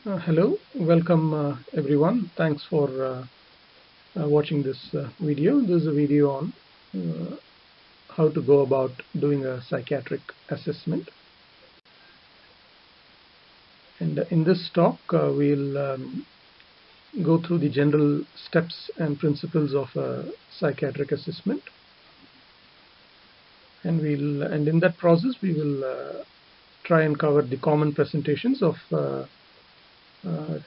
Hello, welcome everyone. Thanks for watching this video. This is a video on how to go about doing a psychiatric assessment. And in this talk, we'll go through the general steps and principles of a psychiatric assessment. And in that process, we will try and cover the common presentations of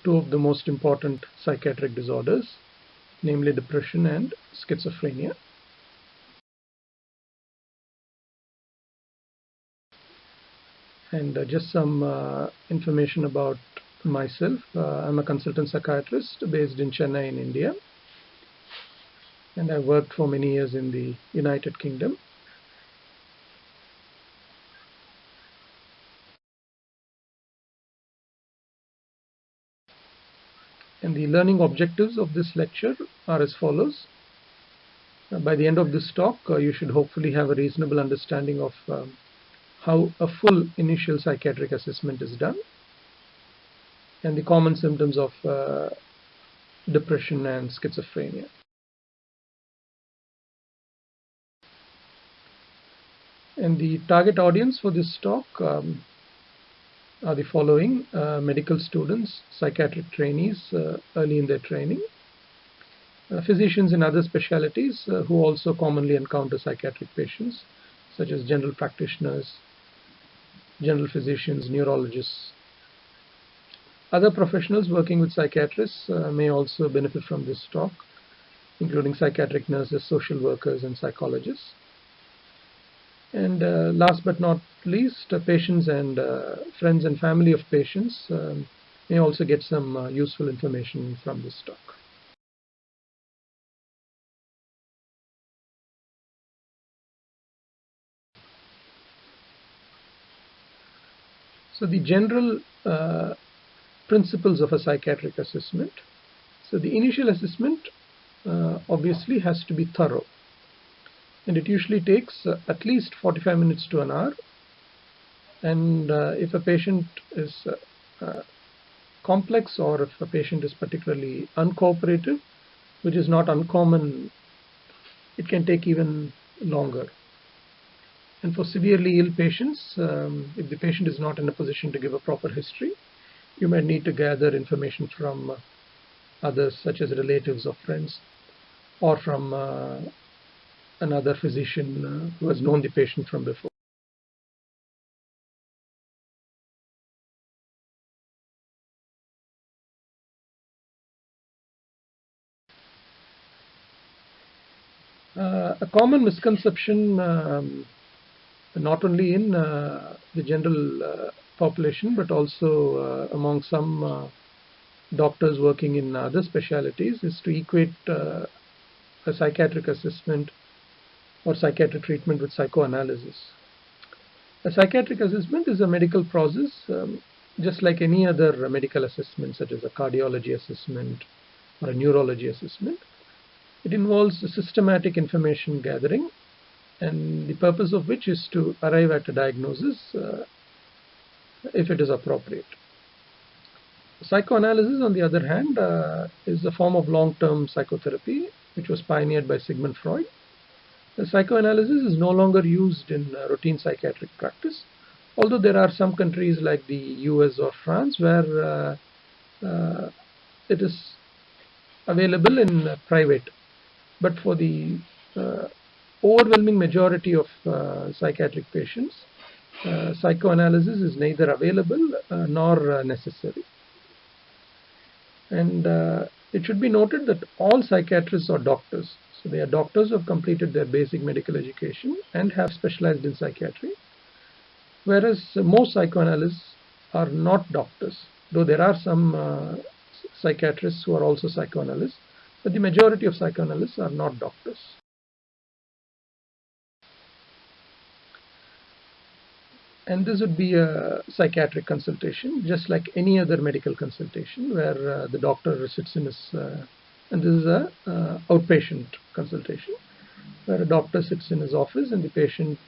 two of the most important psychiatric disorders, namely depression and schizophrenia. And just some information about myself. I'm a consultant psychiatrist based in Chennai in India, and I worked for many years in the United Kingdom. And the learning objectives of this lecture are as follows. By the end of this talk, you should hopefully have a reasonable understanding of how a full initial psychiatric assessment is done and the common symptoms of depression and schizophrenia. And the target audience for this talk are the following: medical students, psychiatric trainees early in their training, physicians in other specialities who also commonly encounter psychiatric patients, such as general practitioners, general physicians, neurologists. Other professionals working with psychiatrists may also benefit from this talk, including psychiatric nurses, social workers, and psychologists. And last but not least, patients and friends and family of patients may also get some useful information from this talk. So the general principles of a psychiatric assessment. So the initial assessment obviously has to be thorough, and it usually takes at least 45 minutes to an hour. And if a patient is complex, or if a patient is particularly uncooperative, which is not uncommon, it can take even longer. And for severely ill patients, if the patient is not in a position to give a proper history, you might need to gather information from others, such as relatives or friends, or from another physician who has known the patient from before. A common misconception, not only in the general population, but also among some doctors working in other specialities, is to equate a psychiatric assessment or psychiatric treatment with psychoanalysis. A psychiatric assessment is a medical process, just like any other medical assessment, such as a cardiology assessment or a neurology assessment. It involves systematic information gathering, and the purpose of which is to arrive at a diagnosis if it is appropriate. Psychoanalysis, on the other hand, is a form of long-term psychotherapy which was pioneered by Sigmund Freud. The psychoanalysis is no longer used in routine psychiatric practice, although there are some countries like the US or France where it is available in private. But for the overwhelming majority of psychiatric patients, psychoanalysis is neither available nor necessary. And it should be noted that all psychiatrists are doctors. So they are doctors who have completed their basic medical education and have specialized in psychiatry, whereas most psychoanalysts are not doctors, though there are some psychiatrists who are also psychoanalysts, but the majority of psychoanalysts are not doctors. And this would be a psychiatric consultation, just like any other medical consultation, where the doctor sits in his, and this is a outpatient consultation, where a doctor sits in his office and the patient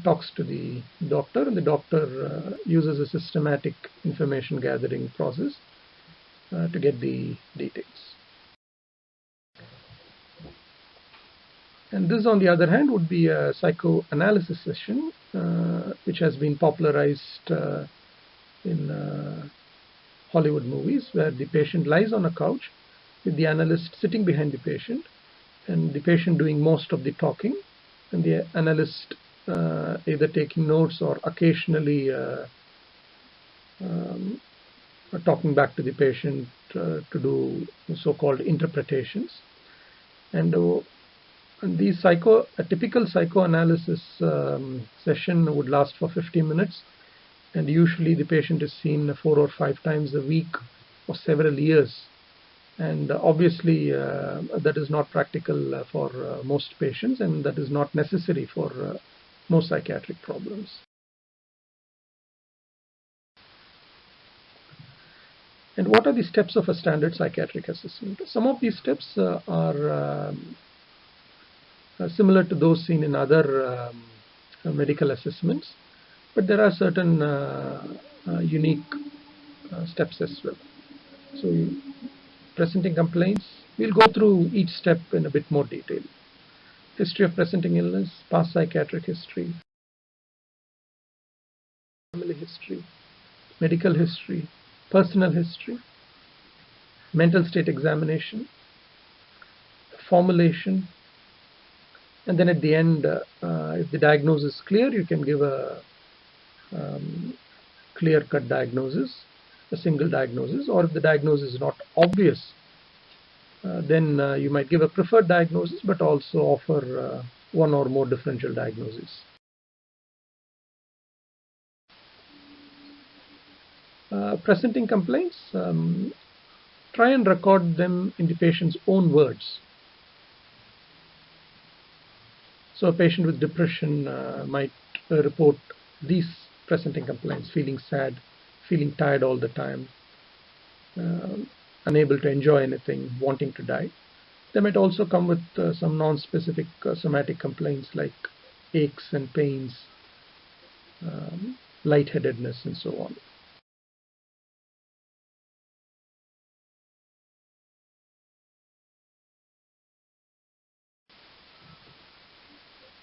talks to the doctor, and the doctor uses a systematic information gathering process to get the details. And this, on the other hand, would be a psychoanalysis session, which has been popularized in Hollywood movies, where the patient lies on a couch with the analyst sitting behind the patient, and the patient doing most of the talking, and the analyst either taking notes or occasionally talking back to the patient to do so-called interpretations. And a typical psychoanalysis session would last for 50 minutes, and usually the patient is seen 4 or 5 times a week for several years. And obviously that is not practical for most patients, and that is not necessary for most psychiatric problems. And what are the steps of a standard psychiatric assessment? Some of these steps are similar to those seen in other medical assessments, but there are certain unique steps as well. So, presenting complaints, we'll go through each step in a bit more detail. History of presenting illness, past psychiatric history, family history, medical history, personal history, mental state examination, formulation, and then at the end, if the diagnosis is clear, you can give a clear-cut diagnosis, a single diagnosis, or if the diagnosis is not obvious, then you might give a preferred diagnosis, but also offer one or more differential diagnoses. Presenting complaints, try and record them in the patient's own words. So a patient with depression might report these presenting complaints: feeling sad, feeling tired all the time, unable to enjoy anything, wanting to die. They might also come with some non-specific somatic complaints like aches and pains, lightheadedness, and so on.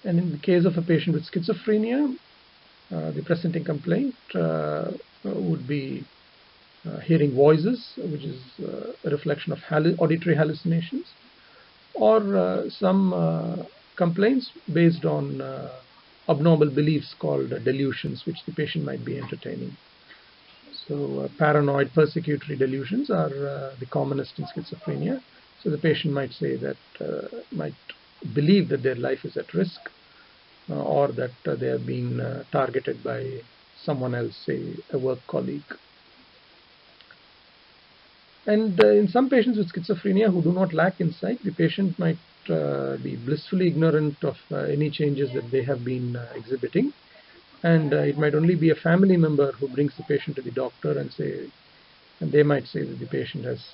And in the case of a patient with schizophrenia, the presenting complaint would be hearing voices, which is a reflection of auditory hallucinations, or some complaints based on abnormal beliefs called delusions, which the patient might be entertaining. So paranoid persecutory delusions are the commonest in schizophrenia. So the patient might say that, might believe that their life is at risk, or that they are being targeted by someone else, say a work colleague. And in some patients with schizophrenia who do not lack insight, the patient might be blissfully ignorant of any changes that they have been exhibiting, and it might only be a family member who brings the patient to the doctor and they might say that the patient has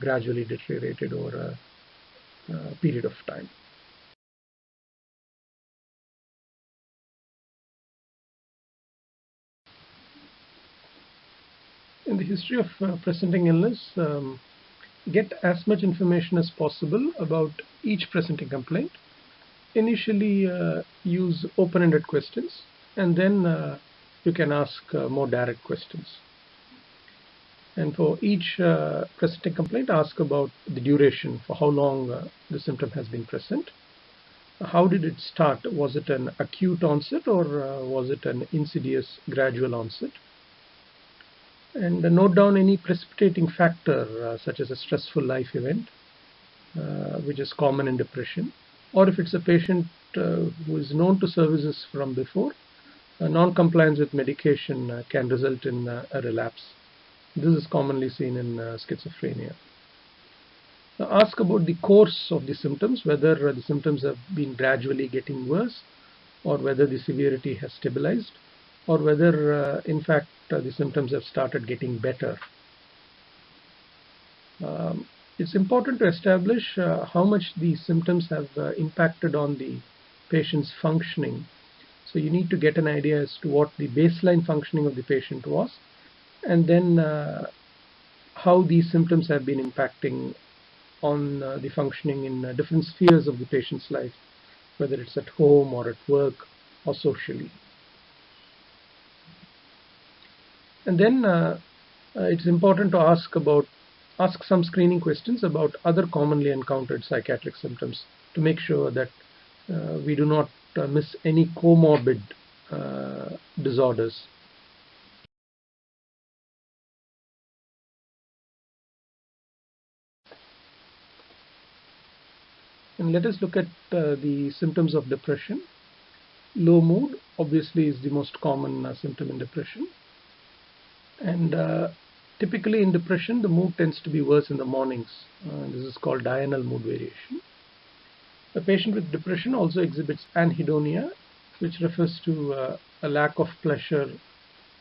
gradually deteriorated over a period of time. In the history of presenting illness, get as much information as possible about each presenting complaint. Initially use open-ended questions, and then you can ask more direct questions. And for each presenting complaint, ask about the duration, for how long the symptom has been present. How did it start? Was it an acute onset, or was it an insidious gradual onset? And note down any precipitating factor, such as a stressful life event, which is common in depression, or if it's a patient who is known to services from before, non-compliance with medication can result in a relapse. This is commonly seen in schizophrenia. Now ask about the course of the symptoms, whether the symptoms have been gradually getting worse, or whether the severity has stabilized, or whether in fact the symptoms have started getting better. It's important to establish how much these symptoms have impacted on the patient's functioning. So you need to get an idea as to what the baseline functioning of the patient was, and then how these symptoms have been impacting on the functioning in different spheres of the patient's life, whether it's at home or at work or socially. And then it's important to ask some screening questions about other commonly encountered psychiatric symptoms to make sure that we do not miss any comorbid disorders. And let us look at the symptoms of depression. Low mood obviously is the most common symptom in depression. And typically in depression, the mood tends to be worse in the mornings. This is called diurnal mood variation. A patient with depression also exhibits anhedonia, which refers to a lack of pleasure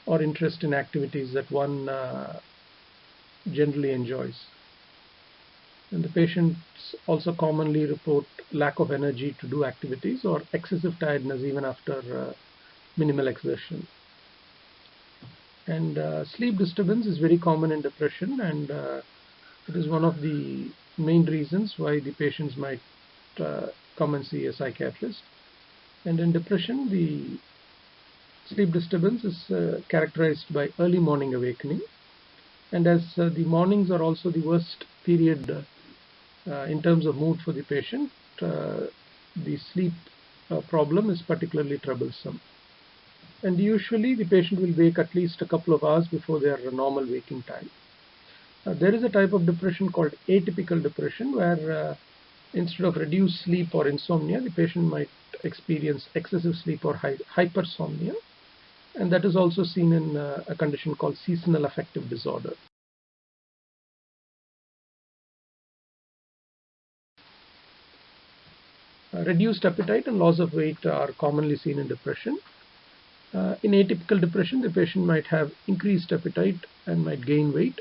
or interest in activities that one generally enjoys. And the patients also commonly report lack of energy to do activities or excessive tiredness even after minimal exertion. And sleep disturbance is very common in depression, and it is one of the main reasons why the patients might come and see a psychiatrist. And in depression, the sleep disturbance is characterized by early morning awakening, and as the mornings are also the worst period in terms of mood for the patient, the sleep problem is particularly troublesome. And usually the patient will wake at least a couple of hours before their normal waking time. There is a type of depression called atypical depression, where instead of reduced sleep or insomnia, the patient might experience excessive sleep or hypersomnia, and that is also seen in a condition called seasonal affective disorder. Reduced appetite and loss of weight are commonly seen in depression. In atypical depression, the patient might have increased appetite and might gain weight.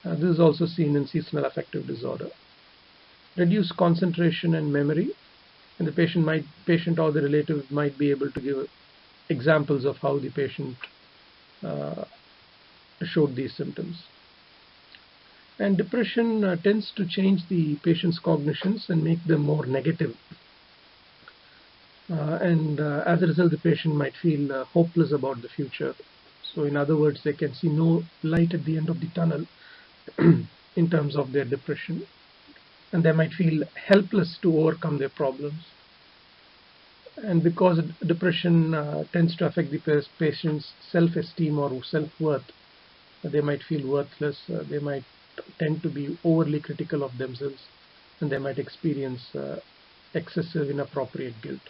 This is also seen in seasonal affective disorder. Reduced concentration and memory, and the patient or the relative might be able to give examples of how the patient showed these symptoms. And depression tends to change the patient's cognitions and make them more negative. As a result, the patient might feel hopeless about the future. So in other words, they can see no light at the end of the tunnel in terms of their depression, and they might feel helpless to overcome their problems. And because depression tends to affect the patient's self-esteem or self-worth, they might feel worthless, they might tend to be overly critical of themselves, and they might experience excessive inappropriate guilt.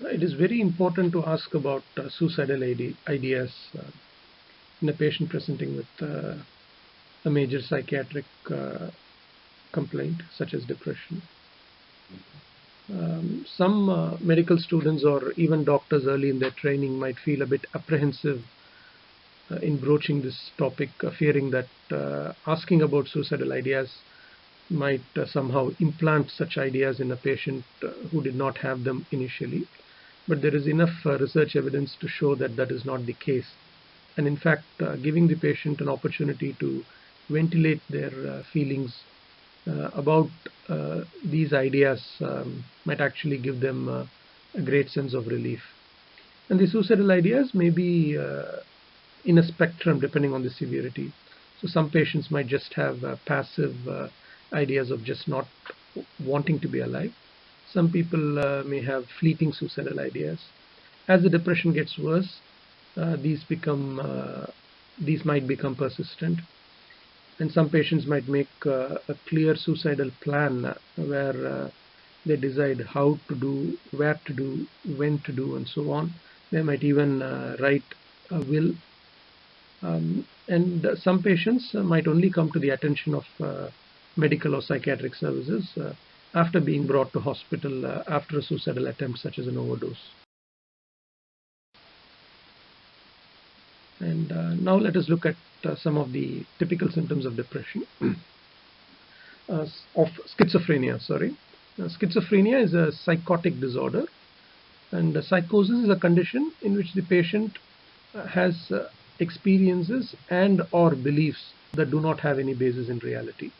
It is very important to ask about suicidal ideas in a patient presenting with a major psychiatric complaint such as depression. Some medical students or even doctors early in their training might feel a bit apprehensive in broaching this topic, fearing that asking about suicidal ideas might somehow implant such ideas in a patient who did not have them initially. But there is enough research evidence to show that that is not the case. And in fact, giving the patient an opportunity to ventilate their feelings about these ideas might actually give them a great sense of relief. And the suicidal ideas may be in a spectrum depending on the severity. So some patients might just have passive ideas of just not wanting to be alive. Some people may have fleeting suicidal ideas. As the depression gets worse, these might become persistent. And some patients might make a clear suicidal plan where they decide how to do, where to do, when to do, and so on. They might even write a will. And some patients might only come to the attention of medical or psychiatric services after being brought to hospital after a suicidal attempt such as an overdose. And now let us look at some of the typical symptoms of depression. of schizophrenia. Sorry, schizophrenia is a psychotic disorder, and psychosis is a condition in which the patient has experiences and or beliefs that do not have any basis in reality.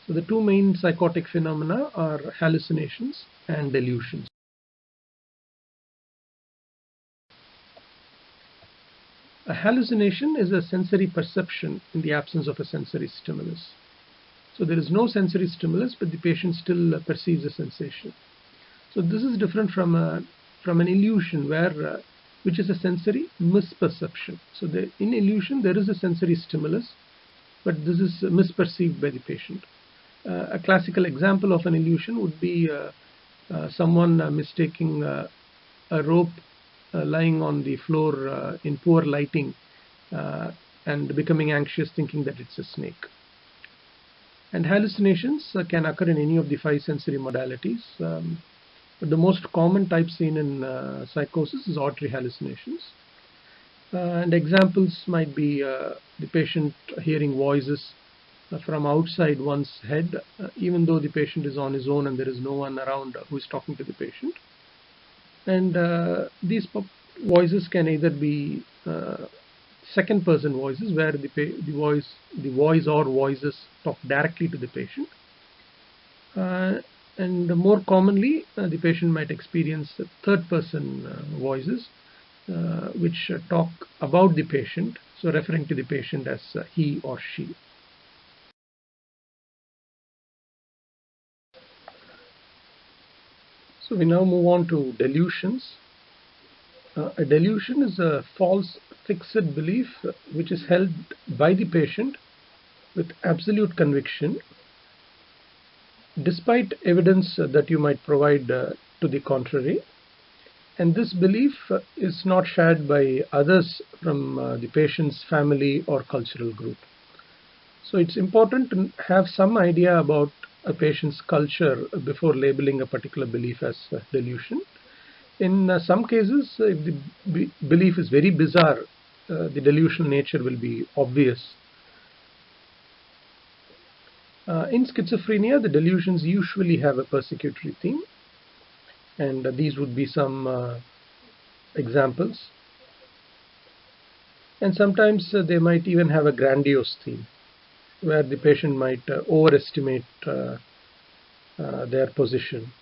So the two main psychotic phenomena are hallucinations and delusions. A hallucination is a sensory perception in the absence of a sensory stimulus. So there is no sensory stimulus, but the patient still perceives a sensation. So this is different from an illusion, which is a sensory misperception. So in illusion there is a sensory stimulus, but this is misperceived by the patient. A classical example of an illusion would be someone mistaking a rope lying on the floor in poor lighting and becoming anxious, thinking that it's a snake. And hallucinations can occur in any of the 5 sensory modalities. But the most common type seen in psychosis is auditory hallucinations. And examples might be the patient hearing voices from outside one's head, even though the patient is on his own and there is no one around who is talking to the patient. And these voices can either be second person voices, where the voice or voices talk directly to the patient, and more commonly the patient might experience third person voices which talk about the patient, so referring to the patient as he or she. So we now move on to delusions. A delusion is a false fixed belief which is held by the patient with absolute conviction, despite evidence that you might provide to the contrary. And this belief is not shared by others from the patient's family or cultural group. So it's important to have some idea about a patient's culture before labeling a particular belief as a delusion. In some cases, if the belief is very bizarre, the delusional nature will be obvious. In schizophrenia, the delusions usually have a persecutory theme, and these would be some examples. And sometimes they might even have a grandiose theme, where the patient might overestimate their position.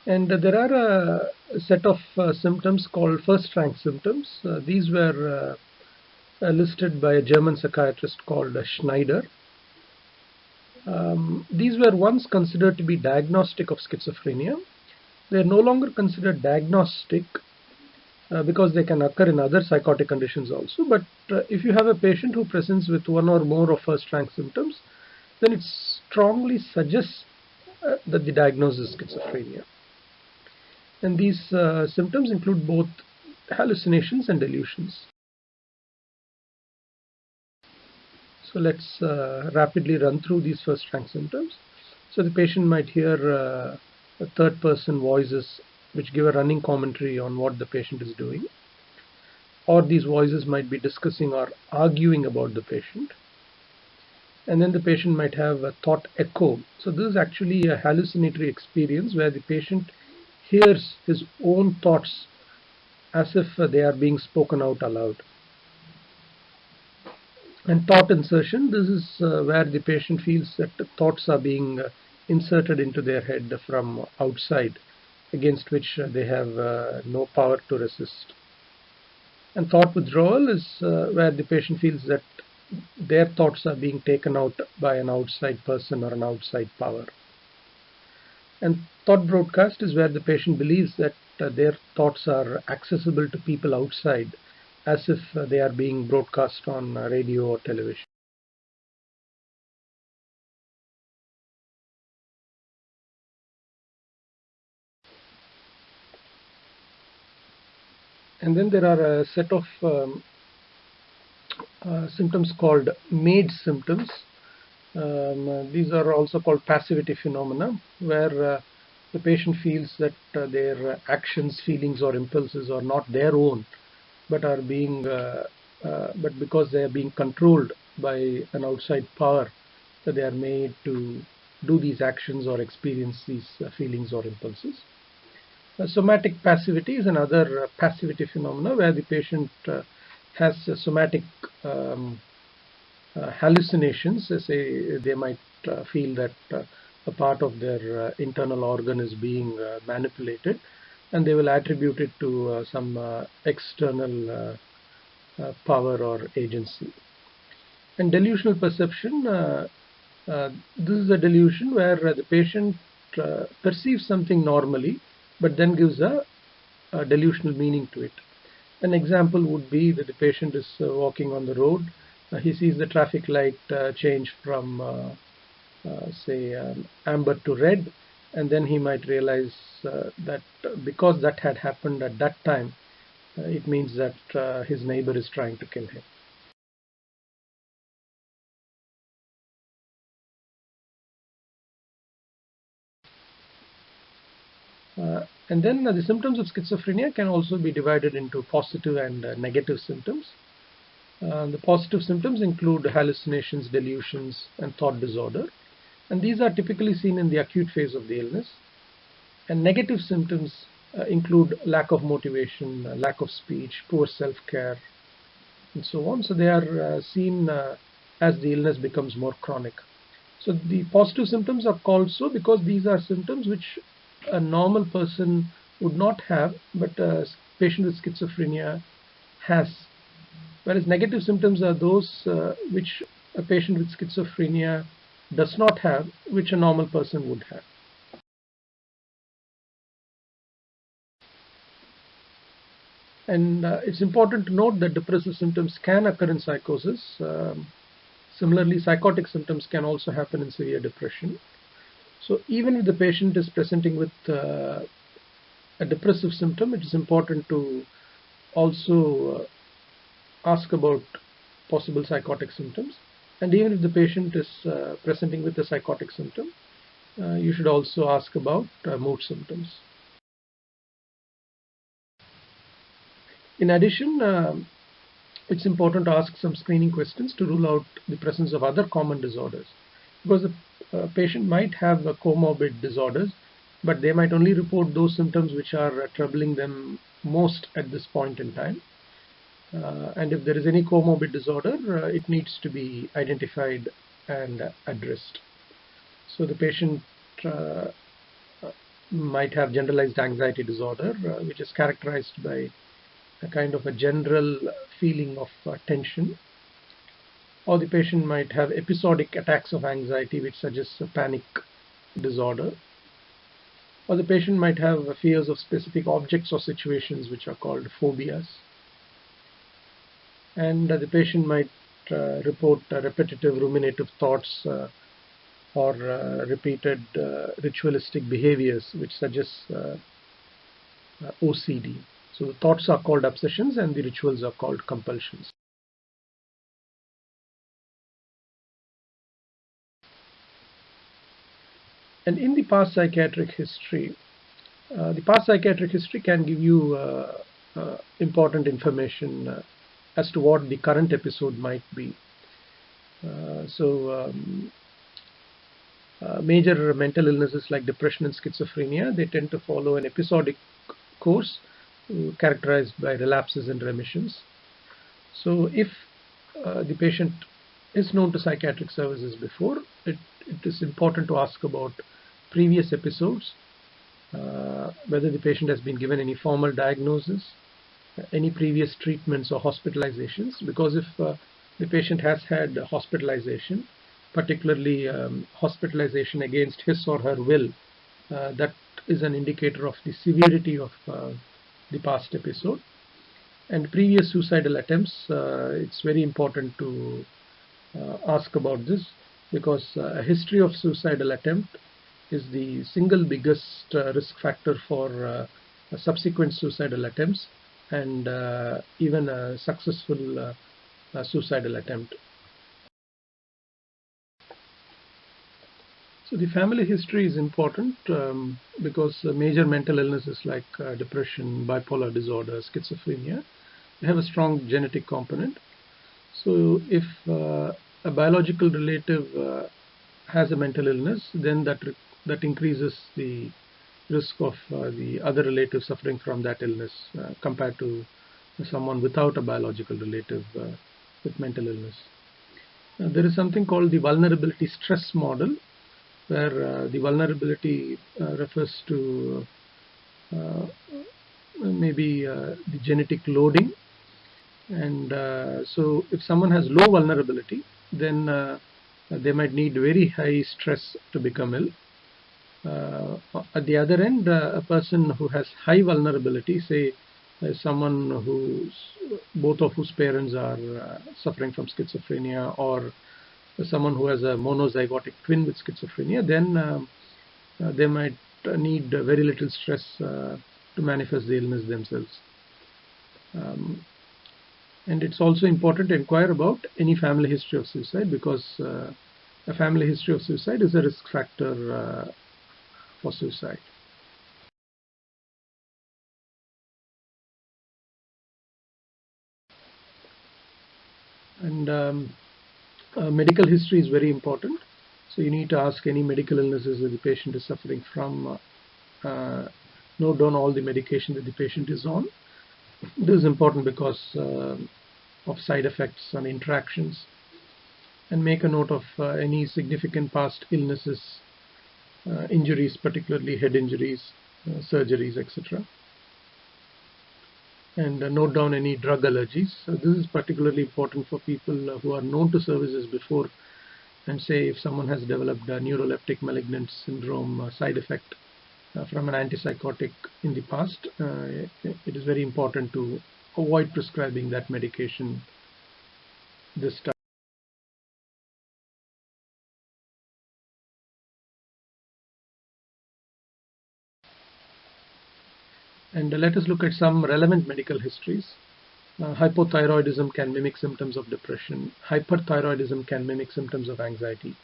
And there are a set of symptoms called first rank symptoms. These were listed by a German psychiatrist called Schneider. These were once considered to be diagnostic of schizophrenia. They are no longer considered diagnostic because they can occur in other psychotic conditions also. But if you have a patient who presents with one or more of first rank symptoms, then it strongly suggests that the diagnosis is schizophrenia. And these symptoms include both hallucinations and delusions. So let's rapidly run through these first rank symptoms. So the patient might hear third person voices which give a running commentary on what the patient is doing, or these voices might be discussing or arguing about the patient. And then the patient might have a thought echo. So this is actually a hallucinatory experience where the patient hears his own thoughts as if they are being spoken out aloud. And thought insertion, this is where the patient feels that the thoughts are being inserted into their head from outside, against which they have no power to resist. And thought withdrawal is where the patient feels that their thoughts are being taken out by an outside person or an outside power. And thought broadcast is where the patient believes that their thoughts are accessible to people outside, as if they are being broadcast on radio or television. And then there are a set of symptoms called made symptoms. These are also called passivity phenomena, where the patient feels that their actions, feelings or impulses are not their own, but are being but because they are being controlled by an outside power, that they are made to do these actions or experience these feelings or impulses. Somatic passivity is another passivity phenomena where the patient has somatic hallucinations. Say they might feel that a part of their internal organ is being manipulated, and they will attribute it to some external power or agency. And delusional perception, this is a delusion where the patient perceives something normally, but then gives a delusional meaning to it. An example would be that the patient is walking on the road, he sees the traffic light change from say amber to red, and then he might realize that because that had happened at that time, it means that his neighbor is trying to kill him. And then the symptoms of schizophrenia can also be divided into positive and negative symptoms. The positive symptoms include hallucinations, delusions, and thought disorder. And these are typically seen in the acute phase of the illness. And negative symptoms include lack of motivation, lack of speech, poor self-care, and so on. So they are seen as the illness becomes more chronic. So the positive symptoms are called so because these are symptoms which a normal person would not have, but a patient with schizophrenia has. Whereas negative symptoms are those which a patient with schizophrenia does not have, which a normal person would have. And it's important to note that depressive symptoms can occur in psychosis. Similarly, psychotic symptoms can also happen in severe depression. So even if the patient is presenting with a depressive symptom, it is important to also ask about possible psychotic symptoms. And even if the patient is presenting with a psychotic symptom, you should also ask about mood symptoms. In addition, it's important to ask some screening questions to rule out the presence of other common disorders, because the patient might have comorbid disorders, but they might only report those symptoms which are troubling them most at this point in time. And if there is any comorbid disorder, it needs to be identified and addressed. So the patient might have generalized anxiety disorder, which is characterized by a kind of a general feeling of tension. Or the patient might have episodic attacks of anxiety, which suggests a panic disorder. Or the patient might have fears of specific objects or situations, which are called phobias. And the patient might report repetitive ruminative thoughts or repeated ritualistic behaviors, which suggests OCD. So the thoughts are called obsessions and the rituals are called compulsions. And in the past psychiatric history, can give you important information as to what the current episode might be. Major mental illnesses like depression and schizophrenia, they tend to follow an episodic course characterized by relapses and remissions. So if the patient is known to psychiatric services before, it is important to ask about previous episodes, whether the patient has been given any formal diagnosis, any previous treatments or hospitalizations, because if the patient has had hospitalization, particularly hospitalization against his or her will, that is an indicator of the severity of the past episode. And previous suicidal attempts, it's very important to ask about this, because a history of suicidal attempt is the single biggest risk factor for subsequent suicidal attempts and even a successful suicidal attempt. So the family history is important because major mental illnesses like depression, bipolar disorder, schizophrenia, they have a strong genetic component. So if a biological relative has a mental illness, then that increases the risk of the other relative suffering from that illness compared to someone without a biological relative with mental illness. There is something called the vulnerability stress model, where the vulnerability refers to maybe the genetic loading, and so if someone has low vulnerability, then they might need very high stress to become ill. At the other end, a person who has high vulnerability, say someone both of whose parents are suffering from schizophrenia, or someone who has a monozygotic twin with schizophrenia, then they might need very little stress to manifest the illness themselves. And it's also important to inquire about any family history of suicide, because a family history of suicide is a risk factor for suicide. And medical history is very important. So you need to ask any medical illnesses that the patient is suffering from, note down all the medication that the patient is on. This is important because of side effects and interactions, and make a note of any significant past illnesses, injuries, particularly head injuries, surgeries, etc. And note down any drug allergies. So this is particularly important for people who are known to services before, and say if someone has developed a neuroleptic malignant syndrome side effect from an antipsychotic in the past, it is very important to avoid prescribing that medication this time. And let us look at some relevant medical histories. Hypothyroidism can mimic symptoms of depression. Hyperthyroidism can mimic symptoms of anxiety.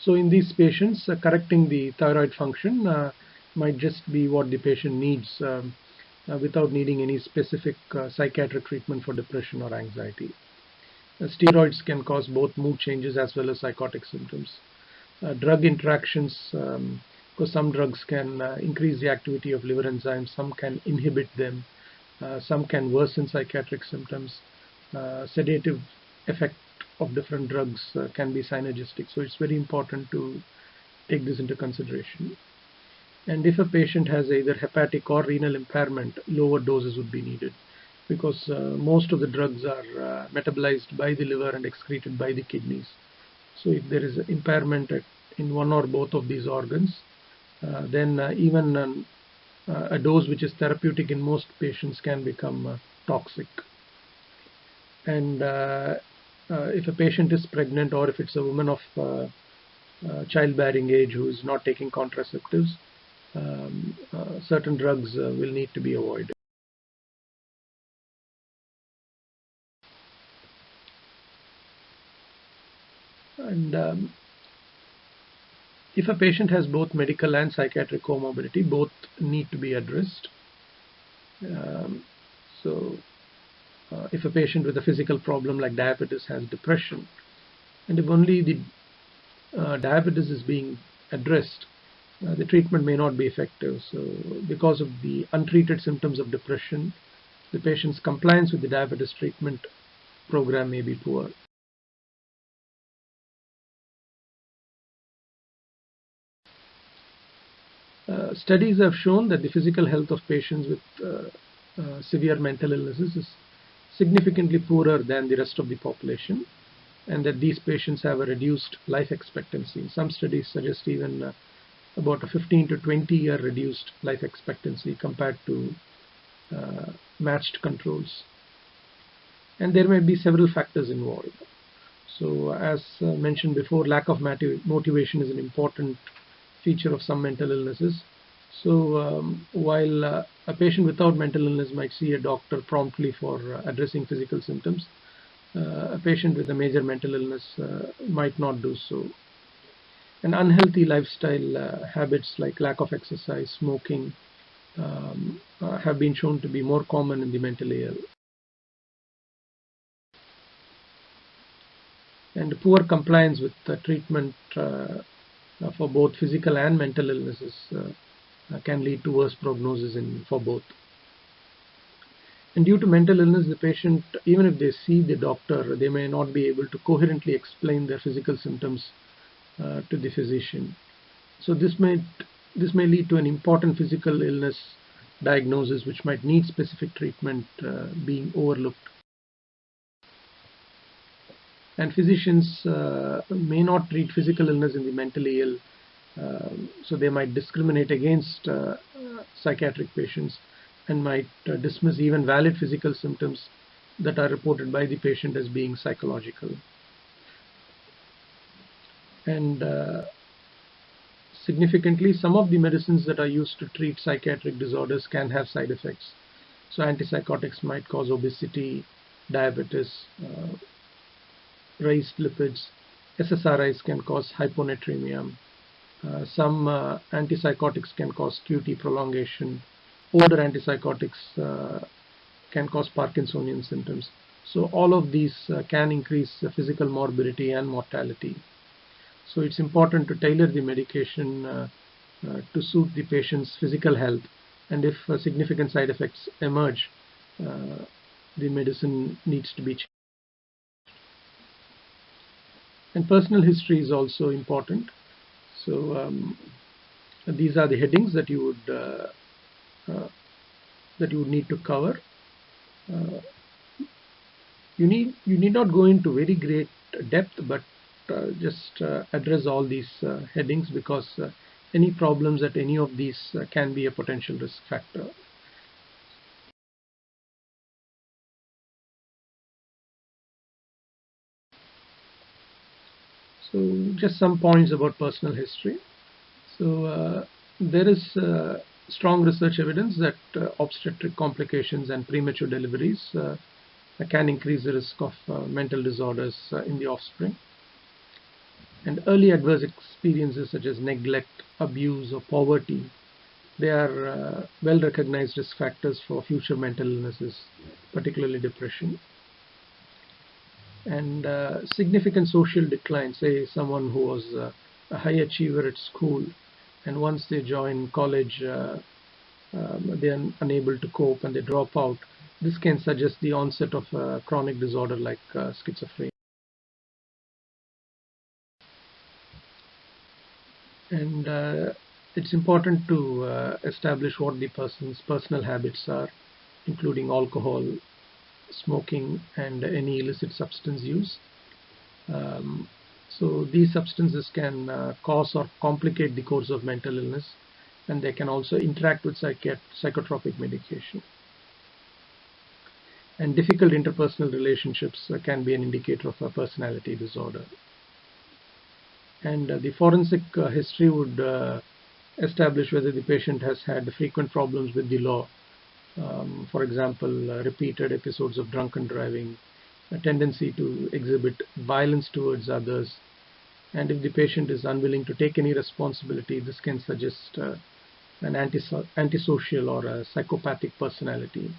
So in these patients, correcting the thyroid function might just be what the patient needs without needing any specific psychiatric treatment for depression or anxiety. Steroids can cause both mood changes as well as psychotic symptoms. Drug interactions, because some drugs can increase the activity of liver enzymes, some can inhibit them, some can worsen psychiatric symptoms. Sedative effect of different drugs can be synergistic, so it's very important to take this into consideration. And if a patient has either hepatic or renal impairment, lower doses would be needed, because most of the drugs are metabolized by the liver and excreted by the kidneys. So if there is impairment in one or both of these organs, then even a dose which is therapeutic in most patients can become toxic. And if a patient is pregnant, or if it's a woman of childbearing age who is not taking contraceptives, certain drugs will need to be avoided. And if a patient has both medical and psychiatric comorbidity, both need to be addressed. So if a patient with a physical problem like diabetes has depression, and if only the diabetes is being addressed, the treatment may not be effective. So because of the untreated symptoms of depression, the patient's compliance with the diabetes treatment program may be poor. Studies have shown that the physical health of patients with severe mental illnesses is significantly poorer than the rest of the population, and that these patients have a reduced life expectancy. Some studies suggest even about a 15 to 20 year reduced life expectancy compared to matched controls. And there may be several factors involved. So as mentioned before, lack of motivation is an important feature of some mental illnesses. So while a patient without mental illness might see a doctor promptly for addressing physical symptoms, a patient with a major mental illness might not do so. And unhealthy lifestyle habits like lack of exercise, smoking, have been shown to be more common in the mentally ill. And poor compliance with treatment for both physical and mental illnesses can lead to worse prognosis for both. And due to mental illness, the patient, even if they see the doctor, they may not be able to coherently explain their physical symptoms to the physician. So this may lead to an important physical illness diagnosis which might need specific treatment being overlooked. And physicians may not treat physical illness in the mentally ill, so they might discriminate against psychiatric patients and might dismiss even valid physical symptoms that are reported by the patient as being psychological. And significantly, some of the medicines that are used to treat psychiatric disorders can have side effects. So antipsychotics might cause obesity, diabetes, raised lipids. SSRIs can cause hyponatremia. Some antipsychotics can cause QT prolongation. Older antipsychotics can cause Parkinsonian symptoms. So all of these can increase physical morbidity and mortality. So it's important to tailor the medication to suit the patient's physical health, and if significant side effects emerge, the medicine needs to be changed. And personal history is also important. So these are the headings that you would need to cover. You need not go into very great depth, but just address all these headings, because any problems at any of these can be a potential risk factor. So just some points about personal history. So there is strong research evidence that obstetric complications and premature deliveries can increase the risk of mental disorders in the offspring. And early adverse experiences such as neglect, abuse, or poverty, they are well recognized risk factors for future mental illnesses, particularly depression. And significant social decline, say someone who was a high achiever at school, and once they join college, they are unable to cope and they drop out. This can suggest the onset of a chronic disorder like schizophrenia. And it's important to establish what the person's personal habits are, including alcohol, smoking, and any illicit substance use. So these substances can cause or complicate the course of mental illness, and they can also interact with psychotropic medication. And difficult interpersonal relationships can be an indicator of a personality disorder. And the forensic history would establish whether the patient has had frequent problems with the law. For example, repeated episodes of drunken driving, a tendency to exhibit violence towards others, and if the patient is unwilling to take any responsibility, this can suggest an antisocial or a psychopathic personality.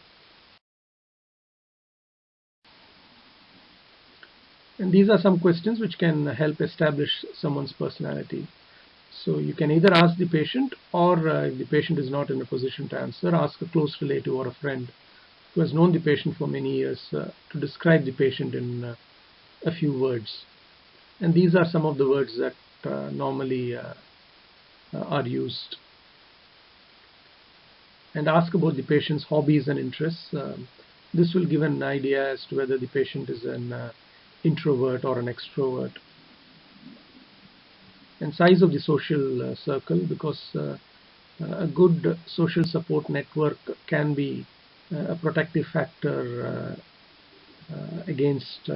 And these are some questions which can help establish someone's personality. So you can either ask the patient, or if the patient is not in a position to answer, ask a close relative or a friend who has known the patient for many years to describe the patient in a few words. And these are some of the words that normally are used. And ask about the patient's hobbies and interests. This will give an idea as to whether the patient is an introvert or an extrovert. And size of the social circle, because a good social support network can be a protective factor against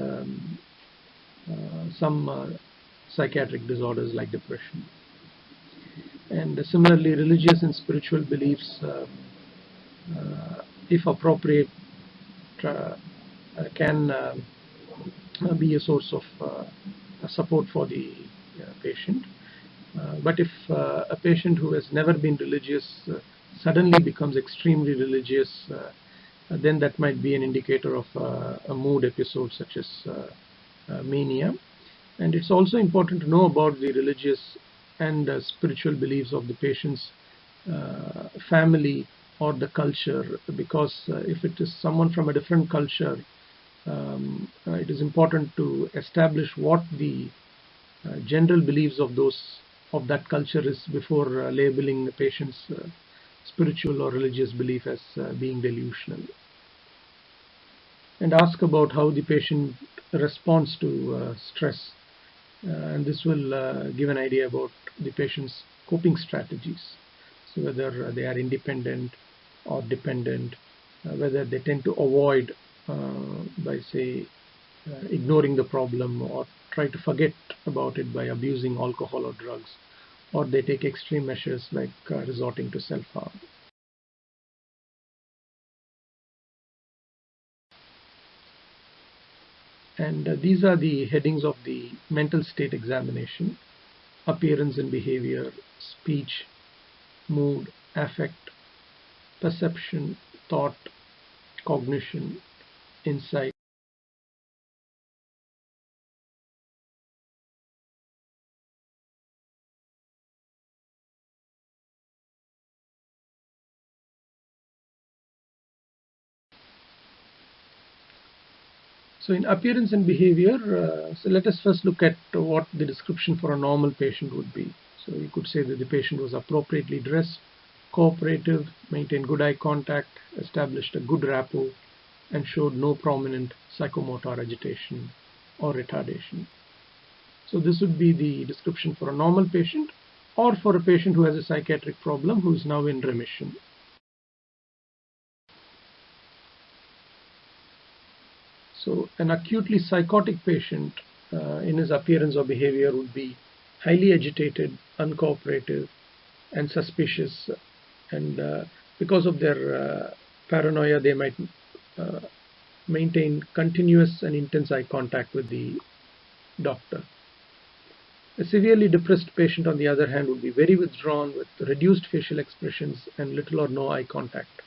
some psychiatric disorders like depression. And similarly, religious and spiritual beliefs, if appropriate, can be a source of support for the patient. But if a patient who has never been religious suddenly becomes extremely religious, then that might be an indicator of a mood episode such as mania. And it's also important to know about the religious and spiritual beliefs of the patient's family or the culture, because if it is someone from a different culture, it is important to establish what the general beliefs of that culture is before labeling the patient's spiritual or religious belief as being delusional. And ask about how the patient responds to stress, and this will give an idea about the patient's coping strategies. So whether they are independent or dependent, whether they tend to avoid by say ignoring the problem, or try to forget about it by abusing alcohol or drugs, or they take extreme measures like resorting to self-harm. And these are the headings of the mental state examination: appearance and behavior, speech, mood, affect, perception, thought, cognition, insight. So in appearance and behavior, so let us first look at what the description for a normal patient would be. So you could say that the patient was appropriately dressed, cooperative, maintained good eye contact, established a good rapport, and showed no prominent psychomotor agitation or retardation. So this would be the description for a normal patient, or for a patient who has a psychiatric problem who is now in remission. So an acutely psychotic patient in his appearance or behavior would be highly agitated, uncooperative, and suspicious. And because of their paranoia, they might maintain continuous and intense eye contact with the doctor. A severely depressed patient, on the other hand, would be very withdrawn with reduced facial expressions and little or no eye contact.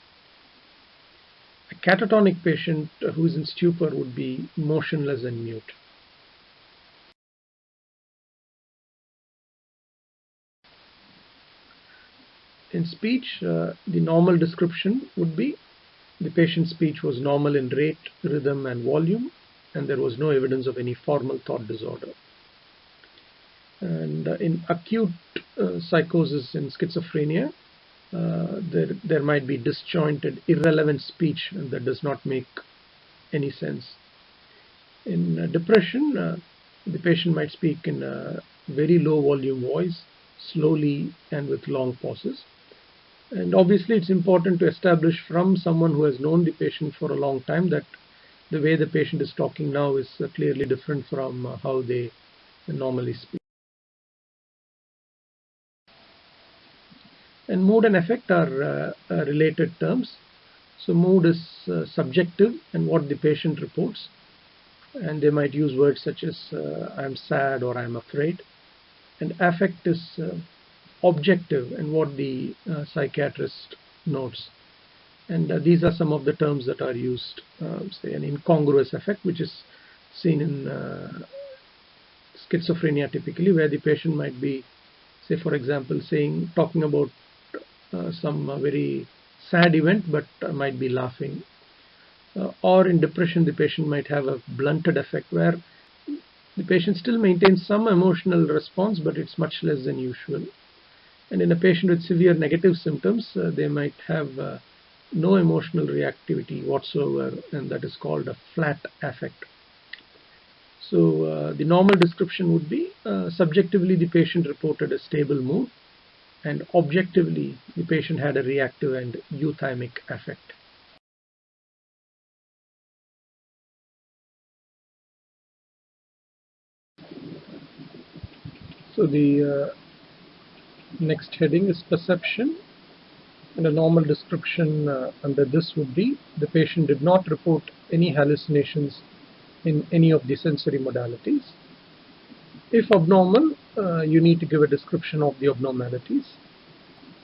A catatonic patient who is in stupor would be motionless and mute. In speech, the normal description would be the patient's speech was normal in rate, rhythm, and volume, and there was no evidence of any formal thought disorder. And in acute psychosis in schizophrenia, there might be disjointed, irrelevant speech that does not make any sense. In depression, the patient might speak in a very low volume voice, slowly and with long pauses. And obviously it's important to establish from someone who has known the patient for a long time that the way the patient is talking now is clearly different from how they normally speak. And mood and affect are related terms. So mood is subjective and what the patient reports, and they might use words such as I'm sad or I'm afraid. And affect is objective and what the psychiatrist notes. And these are some of the terms that are used. Say an incongruous affect, which is seen in schizophrenia typically, where the patient might be, say for example, talking about some very sad event, but might be laughing. Or in depression, the patient might have a blunted affect, where the patient still maintains some emotional response, but it's much less than usual. And in a patient with severe negative symptoms, they might have no emotional reactivity whatsoever, and that is called a flat affect. So the normal description would be subjectively the patient reported a stable mood, and objectively the patient had a reactive and euthymic affect. So the next heading is perception, and a normal description under this would be the patient did not report any hallucinations in any of the sensory modalities. If abnormal, you need to give a description of the abnormalities.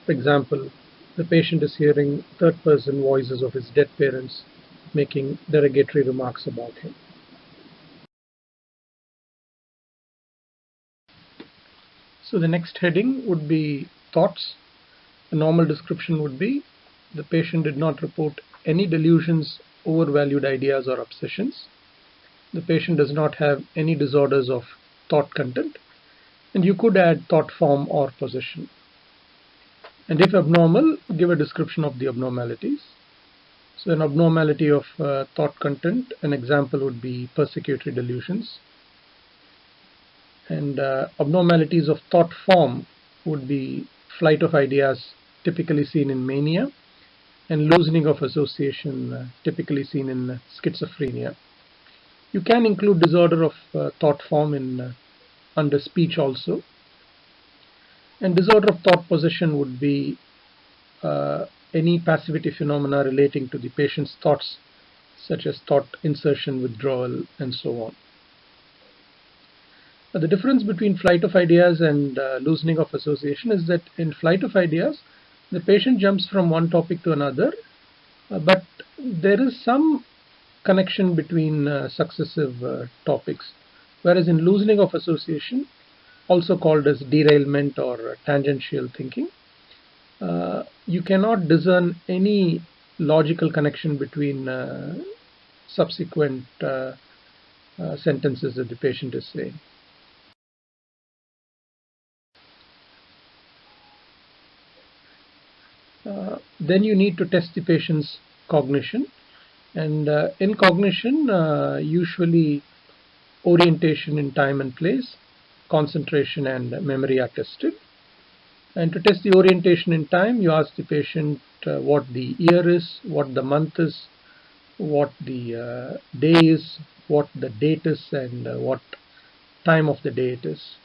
For example, the patient is hearing third-person voices of his dead parents making derogatory remarks about him. So the next heading would be thoughts. A normal description would be the patient did not report any delusions, overvalued ideas or obsessions. The patient does not have any disorders of thought content, and you could add thought form or possession. And if abnormal, give a description of the abnormalities. So an abnormality of thought content, an example would be persecutory delusions. And abnormalities of thought form would be flight of ideas typically seen in mania, and loosening of association typically seen in schizophrenia. You can include disorder of thought form in under speech also. And disorder of thought possession would be any passivity phenomena relating to the patient's thoughts, such as thought insertion, withdrawal, and so on. The difference between flight of ideas and loosening of association is that in flight of ideas, the patient jumps from one topic to another, but there is some connection between successive topics, whereas in loosening of association, also called as derailment or tangential thinking, you cannot discern any logical connection between subsequent sentences that the patient is saying. Then you need to test the patient's cognition, and in cognition usually orientation in time and place, concentration and memory are tested. And to test the orientation in time, you ask the patient what the year is, what the month is, what the day is, what the date is, and what time of the day it is.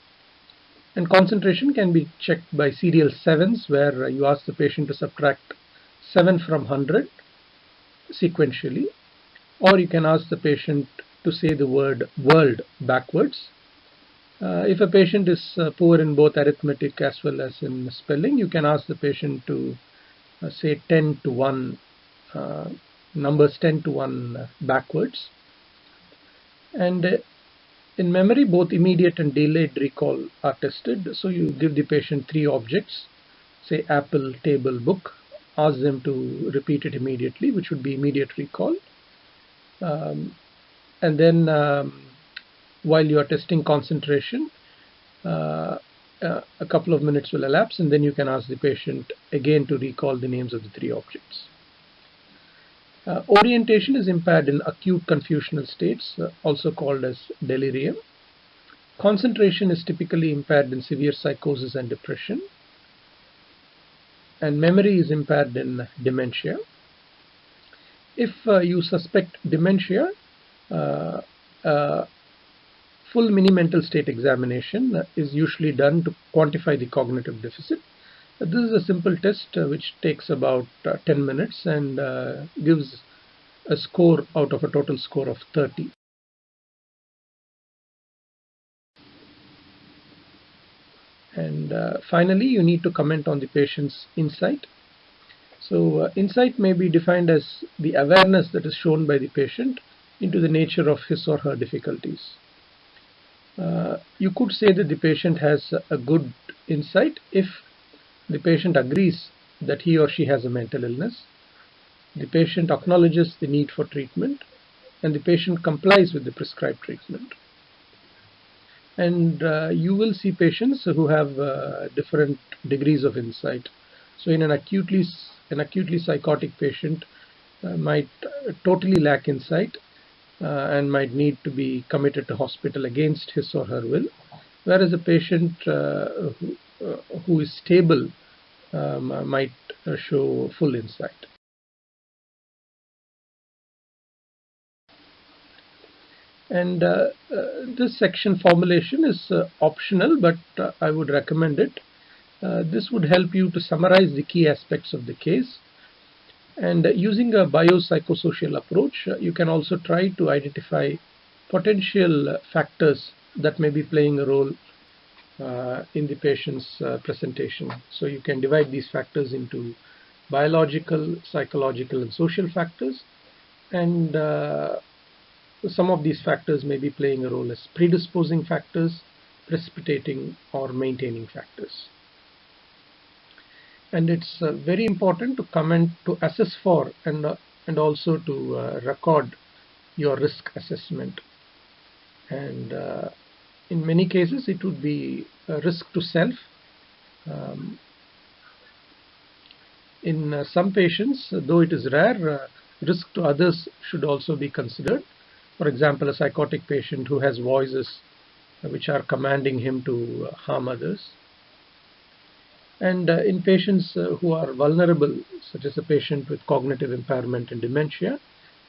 And concentration can be checked by serial sevens, where you ask the patient to subtract 7 from 100 sequentially, or you can ask the patient to say the word world backwards. If a patient is poor in both arithmetic as well as in spelling, you can ask the patient to say 10 to 1, numbers 10 to 1 backwards. And in memory, both immediate and delayed recall are tested. So you give the patient 3 objects, say apple, table, book, ask them to repeat it immediately, which would be immediate recall. And then while you are testing concentration, a couple of minutes will elapse, and then you can ask the patient again to recall the names of the 3 objects. Orientation is impaired in acute confusional states, also called as delirium. Concentration is typically impaired in severe psychosis and depression. And memory is impaired in dementia. If you suspect dementia, full mini-mental state examination is usually done to quantify the cognitive deficit. This is a simple test which takes about 10 minutes and gives a score out of a total score of 30. And finally, you need to comment on the patient's insight. So insight may be defined as the awareness that is shown by the patient into the nature of his or her difficulties. You could say that the patient has a good insight if the patient agrees that he or she has a mental illness, the patient acknowledges the need for treatment, and the patient complies with the prescribed treatment. And you will see patients who have different degrees of insight. So in an acutely psychotic patient might totally lack insight and might need to be committed to hospital against his or her will, whereas a patient who is stable might show full insight. And this section, formulation, is optional, but I would recommend it. This would help you to summarize the key aspects of the case. And using a biopsychosocial approach, you can also try to identify potential factors that may be playing a role in the patient's presentation. So you can divide these factors into biological, psychological, and social factors, and some of these factors may be playing a role as predisposing factors, precipitating, or maintaining factors. And it's very important to comment, to assess for, and also to record your risk assessment. And in many cases, it would be a risk to self. In some patients, though it is rare, risk to others should also be considered. For example, a psychotic patient who has voices which are commanding him to harm others. And in patients who are vulnerable, such as a patient with cognitive impairment and dementia,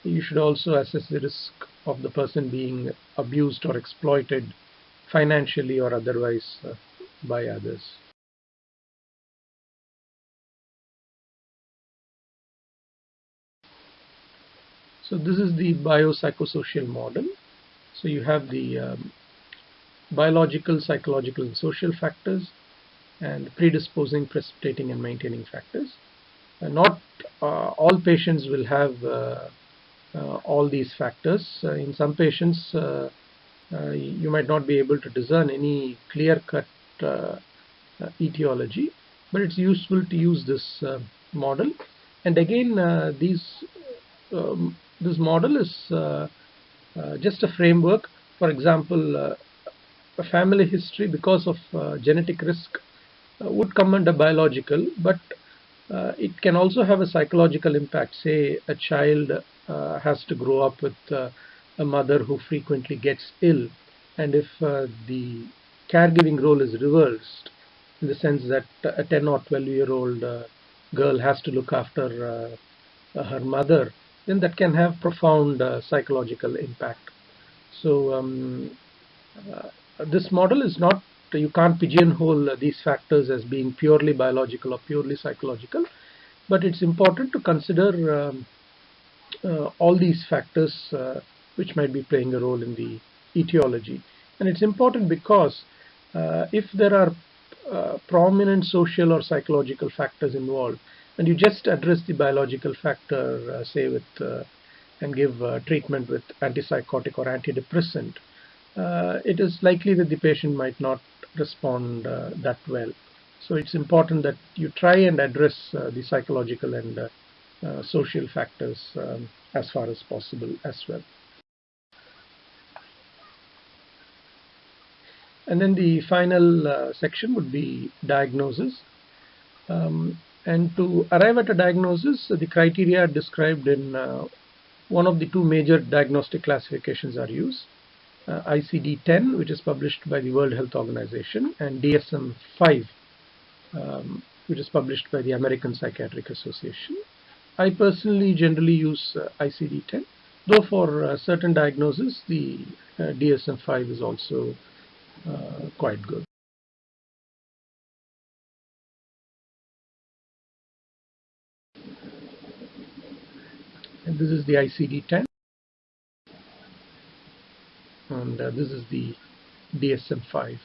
you should also assess the risk of the person being abused or exploited financially or otherwise by others. So this is the biopsychosocial model. So you have the biological, psychological, and social factors, and predisposing, precipitating, and maintaining factors. Not all patients will have all these factors. In some patients, you might not be able to discern any clear-cut etiology, but it's useful to use this model. And again, this model is just a framework. For example, a family history because of genetic risk would come under biological, but it can also have a psychological impact. Say a child has to grow up with a mother who frequently gets ill, and if the caregiving role is reversed, in the sense that a 10 or 12-year-old girl has to look after her mother, then that can have profound psychological impact. So this model is not, you can't pigeonhole these factors as being purely biological or purely psychological, but it's important to consider all these factors which might be playing a role in the etiology. And it's important because if there are prominent social or psychological factors involved, and you just address the biological factor, say with and give treatment with antipsychotic or antidepressant, it is likely that the patient might not respond that well. So it's important that you try and address the psychological and social factors as far as possible as well. And then the final section would be diagnosis. And to arrive at a diagnosis, the criteria described in one of the two major diagnostic classifications are used. ICD-10, which is published by the World Health Organization, and DSM-5, which is published by the American Psychiatric Association. I personally generally use ICD-10, though for certain diagnoses the DSM-5 is also quite good. And this is the ICD-10, and this is the DSM-5.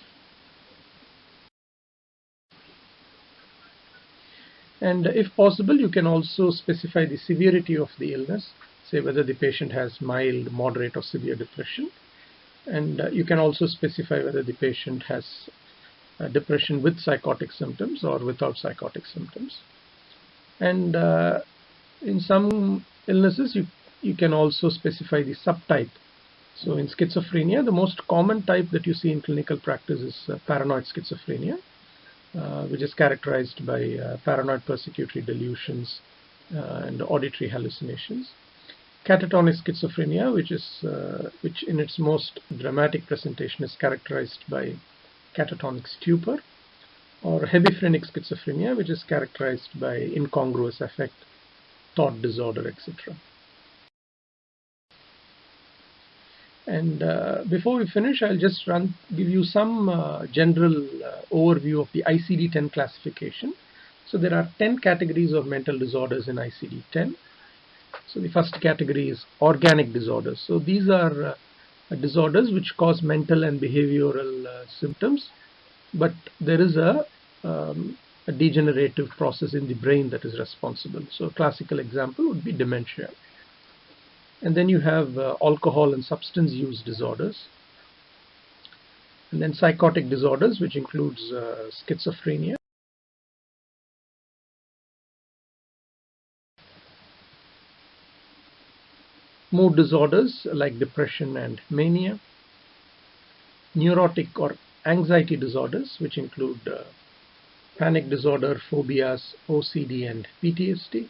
And if possible, you can also specify the severity of the illness, say whether the patient has mild, moderate, or severe depression. And you can also specify whether the patient has depression with psychotic symptoms or without psychotic symptoms. And in some illnesses, you can also specify the subtype. So in schizophrenia, the most common type that you see in clinical practice is paranoid schizophrenia, which is characterized by paranoid persecutory delusions and auditory hallucinations. Catatonic schizophrenia, which in its most dramatic presentation is characterized by catatonic stupor, or hebephrenic schizophrenia, which is characterized by incongruous affect, thought disorder, etc. And before we finish, I'll just give you some general overview of the ICD-10 classification. So there are 10 categories of mental disorders in ICD-10. So the first category is organic disorders. So these are disorders which cause mental and behavioral symptoms but there is a degenerative process in the brain that is responsible. So a classical example would be dementia. And then you have alcohol and substance use disorders, and then psychotic disorders, which includes schizophrenia, mood disorders like depression and mania, neurotic or anxiety disorders, which include panic disorder, phobias, OCD, and PTSD,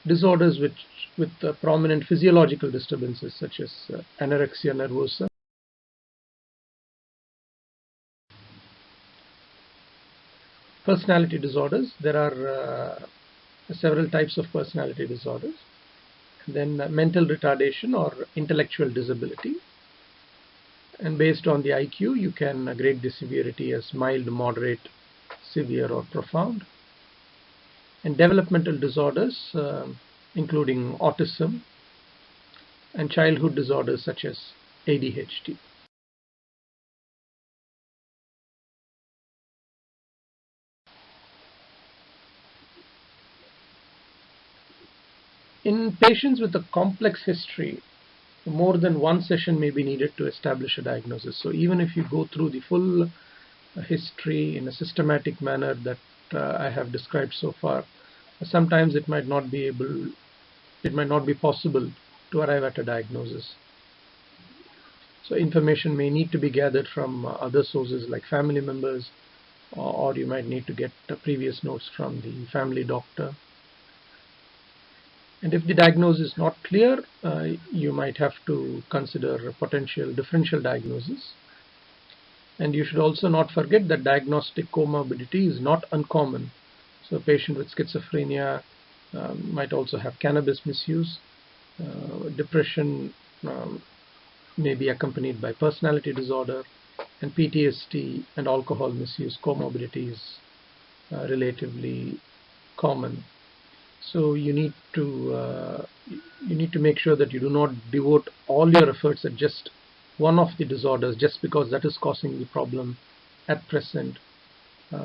disorders with prominent physiological disturbances such as anorexia nervosa, personality disorders. There are several types of personality disorders. Then mental retardation or intellectual disability. And based on the IQ, you can grade the severity as mild, moderate, severe, or profound. And developmental disorders, including autism, and childhood disorders such as ADHD. In patients with a complex history, more than one session may be needed to establish a diagnosis. So even if you go through the full history in a systematic manner that I have described so far, sometimes it might not be possible to arrive at a diagnosis. So information may need to be gathered from other sources like family members, or you might need to get previous notes from the family doctor. And if the diagnosis is not clear, you might have to consider a potential differential diagnosis. And you should also not forget that diagnostic comorbidity is not uncommon. So a patient with schizophrenia might also have cannabis misuse. Depression may be accompanied by personality disorder, and PTSD and alcohol misuse comorbidity is relatively common. So you need to make sure that you do not devote all your efforts at just one of the disorders just because that is causing the problem at present.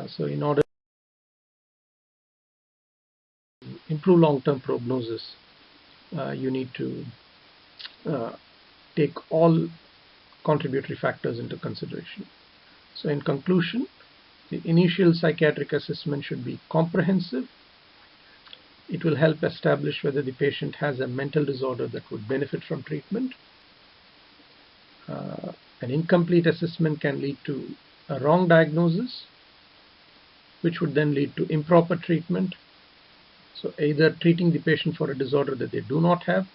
So in order to improve long-term prognosis, you need to take all contributory factors into consideration. So in conclusion, the initial psychiatric assessment should be comprehensive. It will help establish whether the patient has a mental disorder that would benefit from treatment. An incomplete assessment can lead to a wrong diagnosis, which would then lead to improper treatment. So either treating the patient for a disorder that they do not have,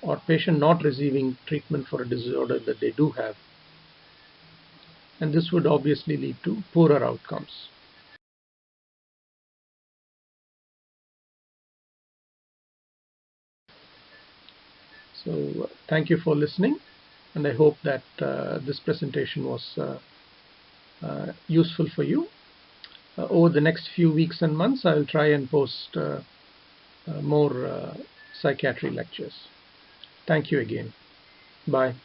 or patient not receiving treatment for a disorder that they do have. And this would obviously lead to poorer outcomes. So thank you for listening, and I hope that this presentation was useful for you. Over the next few weeks and months, I will try and post more psychiatry lectures. Thank you again. Bye.